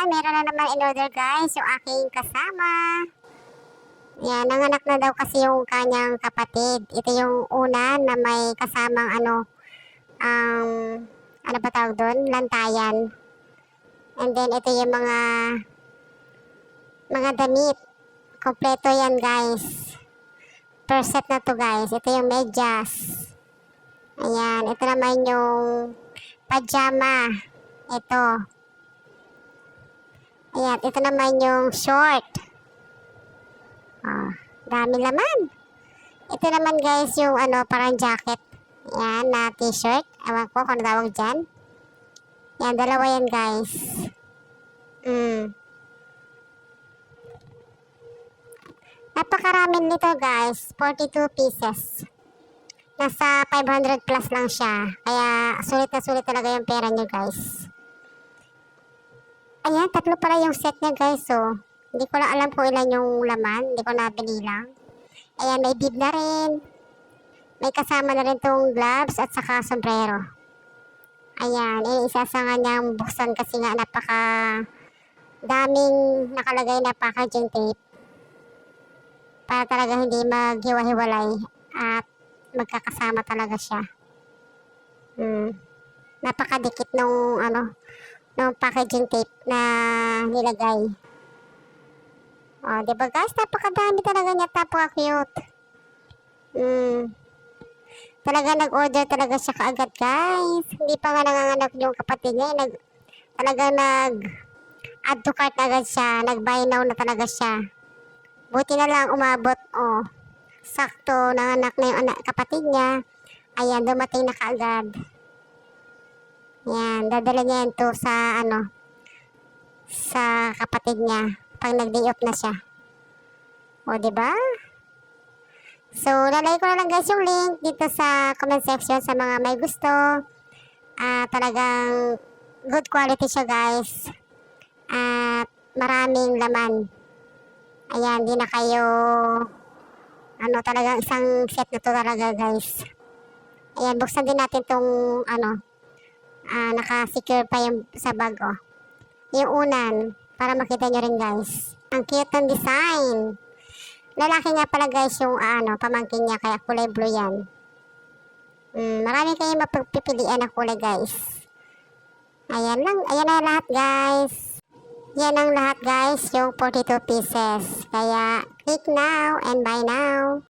meron na naman in order guys yung aking kasama. Yan, nanganak na daw kasi yung kanyang kapatid. Ito yung una na may kasamang ano ba tawag doon? Lantayan. And then ito yung mga damit. Kompleto yan guys. Per set na to guys. Ito yung medyas. Ayan, ito naman yung pajama. Ito. Ayan, ito naman yung short. Dami laman. Ito naman guys yung parang jacket. Ayan, na t-shirt. Ewan ko kung tawag dyan. Ayan, dalawa yan guys. Napakarami nito guys. 42 pieces. Nasa 500 plus lang siya. Kaya sulit na sulit talaga yung pera nyo guys. Ayan, tatlo pala yung set niya guys. So, hindi ko lang alam kung ilan yung laman. Hindi ko nabili lang. Ayan, may bib na rin. May kasama na rin tong gloves at saka sombrero. Ayan, isa sa nga niyang buksan kasi nga napaka daming nakalagay na packaging tape. Para talaga hindi maghiwa-hiwalay at magkakasama talaga siya. Napakadikit nung nung packaging tape na nilagay. Diba guys? Napakadami talaga niya. Napaka-cute. Talaga nag-order talaga siya kaagad guys. Hindi pa nga nanganganak yung kapatid niya. Talaga nag-add to cart agad siya. Nag-buy now na talaga siya. Buti na lang umabot. Sakto nanganak na yung kapatid niya. Ayan, dumating na kaagad. Yan, dadala niya yan to sa sa kapatid niya pag nag-day off na siya. Diba? So, lalagay ko na lang guys yung link dito sa comment section sa mga may gusto. Talagang good quality siya guys. At maraming laman. Ayan, di na kayo talagang isang set na to talaga guys. Ayan, buksan din natin tong naka-secure pa yung sa bag yung unan para makita nyo rin guys. Ang cute ng design. Lalaki nga pala guys yung pamangkin niya kaya kulay blue yan. Marami kayong mapagpipilian na kulay guys. Ayan lang, ayan na lahat guys. Yan ang lahat guys, yung 42 pieces. Kaya click now and buy now.